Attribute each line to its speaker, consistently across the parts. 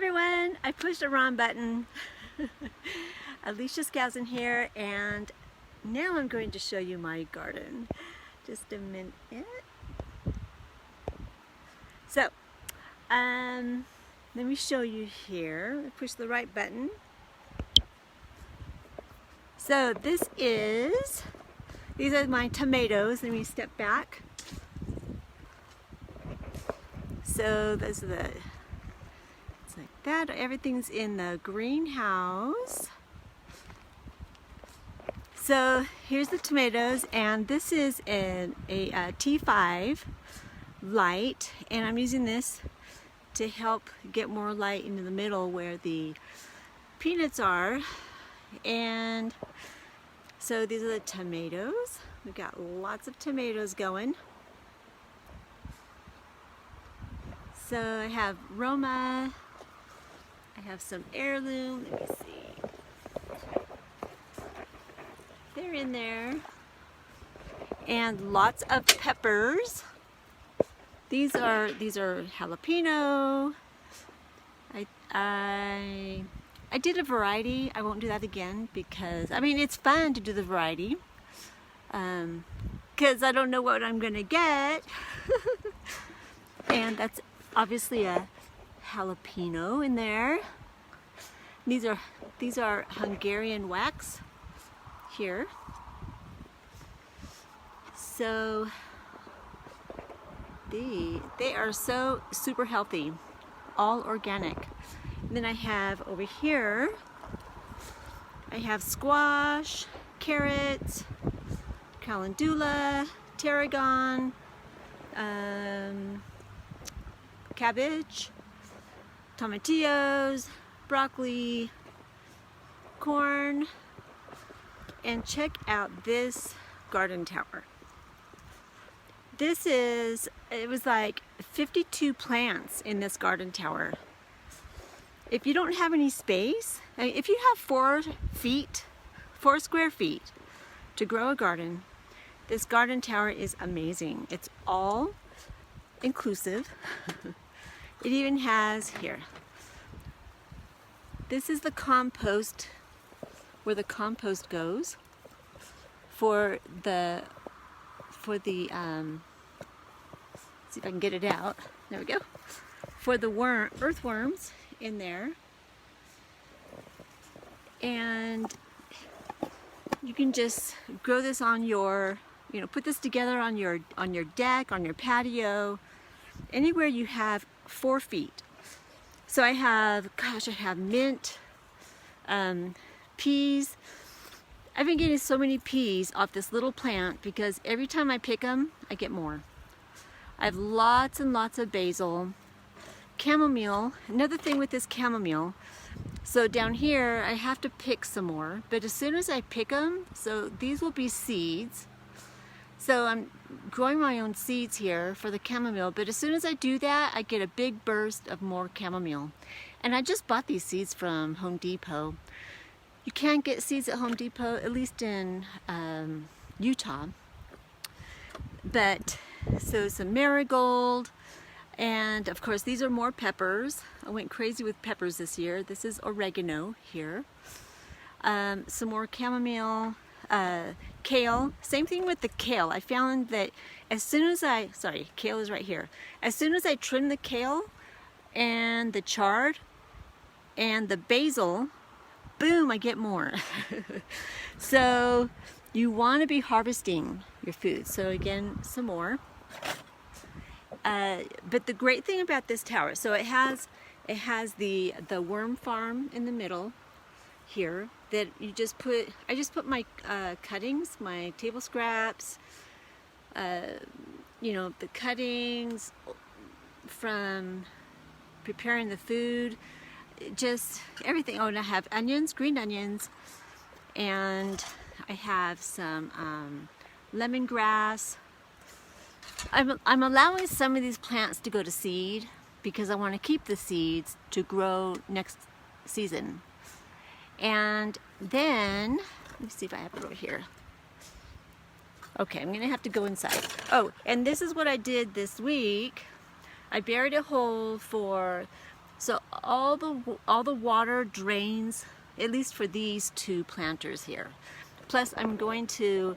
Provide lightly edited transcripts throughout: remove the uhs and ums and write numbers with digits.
Speaker 1: everyone, I pushed the wrong button. Alicia Skousen here, and now I'm going to show you my garden. Just a minute. So, let me show you here. I push the right button. So these are my tomatoes. Let me step back. So those are it's like that. Everything's in the greenhouse. So here's the tomatoes, and this is a T5 light, and I'm using this to help get more light into the middle where the peanuts are. And so these are the tomatoes. We've got lots of tomatoes going. So I have Roma, I have some heirloom, let me see. They're in there. And lots of peppers. These are jalapeno. I did a variety. I won't do that again because, I mean, it's fun to do the variety. Because I don't know what I'm gonna get. And that's obviously a jalapeno in there. These are Hungarian wax here. So they are so super healthy, all organic. And then I have over here, I have squash, carrots, calendula, tarragon, cabbage, tomatillos, broccoli, corn, and check out this garden tower. It was like 52 plants in this garden tower. If you don't have any space, I mean, if you have 4 square feet to grow a garden, this garden tower is amazing. It's all inclusive. It even has here. This is the compost, where the compost goes for the see if I can get it out. There we go. For the earthworms in there. And you can just grow this on your, put this together on your deck, on your patio, anywhere you have 4 feet. So I have mint, peas. I've been getting so many peas off this little plant because every time I pick them, I get more. I have lots and lots of basil, chamomile. Another thing with this chamomile, so down here I have to pick some more, but as soon as I pick them, so these will be seeds. So I'm growing my own seeds here for the chamomile, but as soon as I do that, I get a big burst of more chamomile. And I just bought these seeds from Home Depot. You can't get seeds at Home Depot, at least in Utah. But, so some marigold, and of course these are more peppers. I went crazy with peppers this year. This is oregano here. Some more chamomile, kale. Same thing with the kale. I found that as soon as kale is right here. As soon as I trim the kale and the chard and the basil, boom, I get more. So you want to be harvesting your food. So again, some more. But the great thing about this tower, so it has the worm farm in the middle here that you just put. I just put my cuttings, my table scraps, the cuttings from preparing the food, just everything. Oh, and I have onions, green onions, and I have some lemongrass. I'm allowing some of these plants to go to seed because I want to keep the seeds to grow next season. And then, let me see if I have it over here. Okay, I'm gonna have to go inside. Oh, and this is what I did this week. I buried a hole for So all the water drains, at least for these two planters here. Plus I'm going to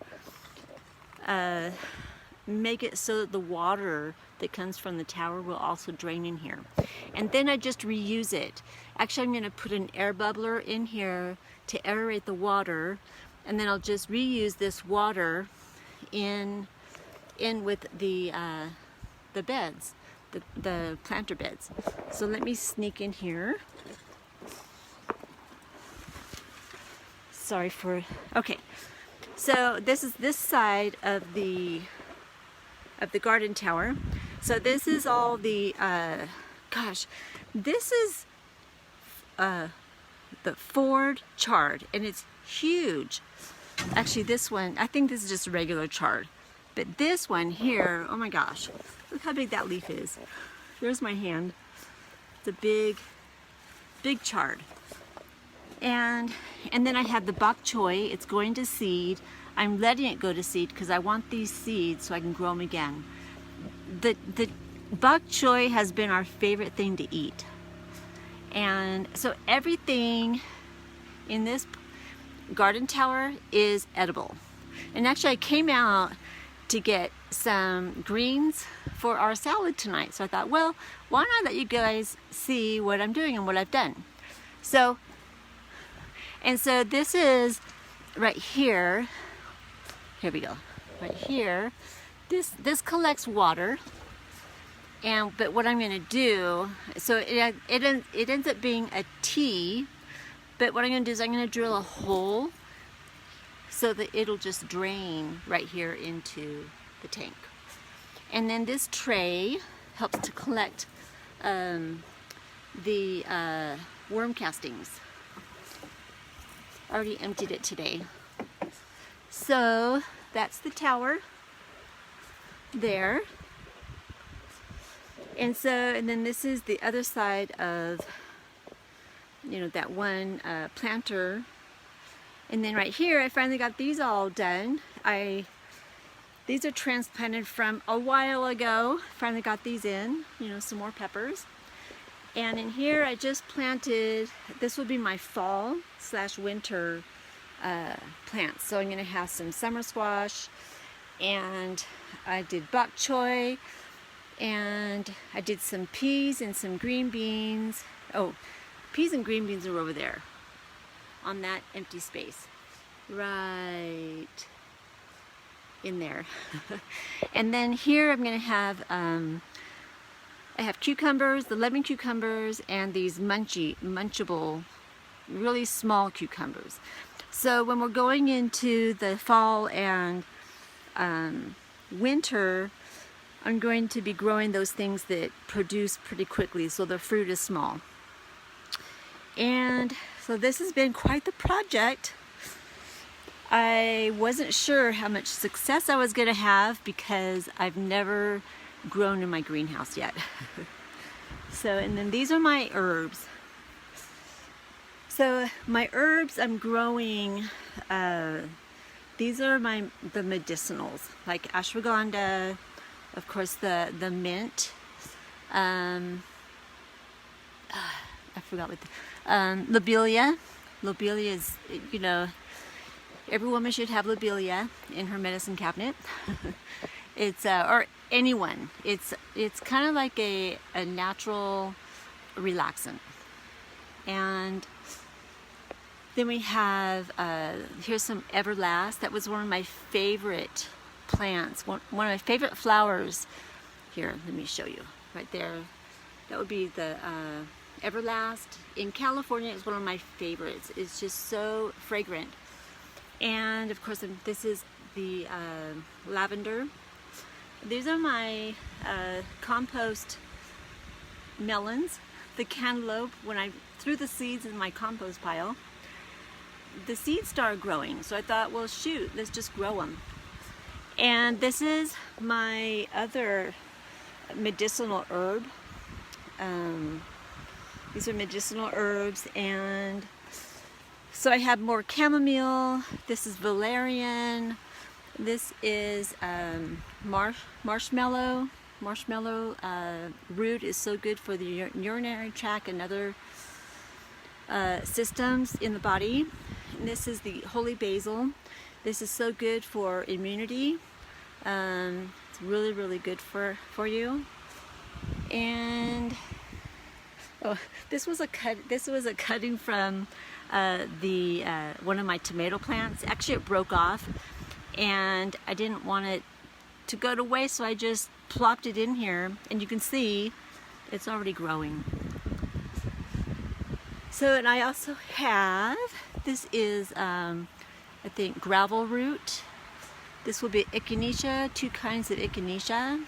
Speaker 1: make it so that the water that comes from the tower will also drain in here. And then I just reuse it. Actually, I'm going to put an air bubbler in here to aerate the water, and then I'll just reuse this water in with the beds, the planter beds. So let me sneak in here. Sorry for, okay. So this is this side of the garden tower. So this is all the, gosh, this is the Ford chard, and it's huge. Actually, this one, I think this is just regular chard. But this one here, oh my gosh, look how big that leaf is. There's my hand. It's a big, big chard. And then I have the bok choy. It's going to seed. I'm letting it go to seed because I want these seeds so I can grow them again. The bok choy has been our favorite thing to eat. And so everything in this garden tower is edible. And actually I came out to get some greens for our salad tonight. So I thought, well, why not let you guys see what I'm doing and what I've done. So this is right here. Here we go. Right here. This collects water. But what I'm going to do, so it ends up being a T, but what I'm going to do is I'm going to drill a hole so that it'll just drain right here into the tank. And then this tray helps to collect the worm castings. I already emptied it today. So that's the tower there. And then this is the other side of, you know, that one planter. And then right here, I finally got these all done. These are transplanted from a while ago. Finally got these in, you know, some more peppers. And in here, I just planted, this will be my fall/winter plants. So I'm gonna have some summer squash, and I did bok choy, and I did some peas and some green beans. Oh, peas and green beans are over there on that empty space. Right in there. And then here I'm going to have, I have cucumbers, the lemon cucumbers, and these munchable, really small cucumbers. So when we're going into the fall and winter, I'm going to be growing those things that produce pretty quickly, so the fruit is small. And so this has been quite the project. I wasn't sure how much success I was going to have because I've never grown in my greenhouse yet. So, and then these are my herbs. So my herbs I'm growing, these are the medicinals, like ashwagandha, of course the mint, I forgot what lobelia. Lobelia is, you know, every woman should have lobelia in her medicine cabinet. It's or anyone. It's kind of like a natural relaxant. And then we have here's some everlast. That was one of my favorite plants. One of my favorite flowers. Here, let me show you. Right there. That would be the everlast. In California, it's one of my favorites. It's just so fragrant. And of course, this is the lavender. These are my compost melons. The cantaloupe, when I threw the seeds in my compost pile, the seeds started growing. So I thought, well, shoot, let's just grow them. And this is my other medicinal herb. These are medicinal herbs, and so I have more chamomile. This is valerian. This is marshmallow marshmallow root is so good for the urinary tract and other systems in the body. And this is the holy basil. This is so good for immunity. It's really, really good for you. And oh, this was a cutting from one of my tomato plants. Actually, it broke off, and I didn't want it to go to waste, so I just plopped it in here, and you can see it's already growing. So, and I also have, this is I think gravel root. This will be echinacea, 2 kinds of echinacea.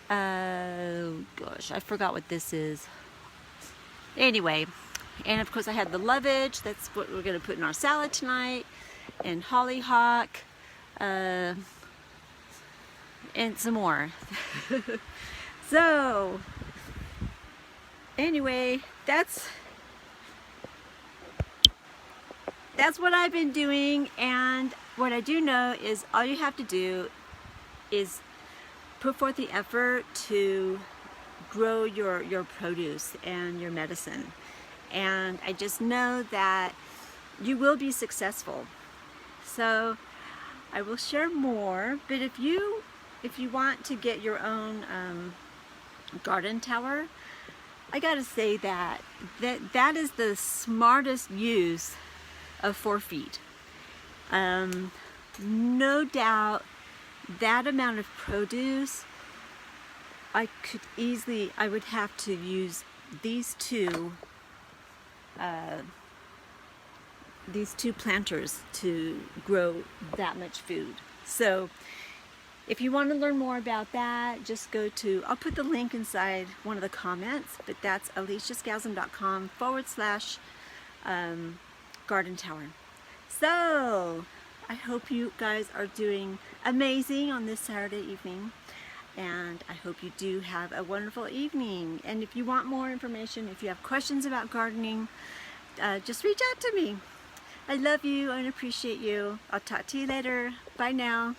Speaker 1: Gosh, I forgot what this is. Anyway, and of course I had the lovage. That's what we're going to put in our salad tonight. And hollyhock. And some more. So, anyway, that's what I've been doing, and what I do know is all you have to do is put forth the effort to grow your produce and your medicine. And I just know that you will be successful. So I will share more, but if you want to get your own garden tower, I gotta say that is the smartest use of 4 feet. No doubt that amount of produce, I would have to use these two planters to grow that much food. So if you want to learn more about that, just go to, I'll put the link inside one of the comments, but that's aliciasgasm.com/garden tower. So I hope you guys are doing amazing on this Saturday evening, and I hope you do have a wonderful evening. And if you want more information, if you have questions about gardening, just reach out to me. I love you and appreciate you. I'll talk to you later. Bye now.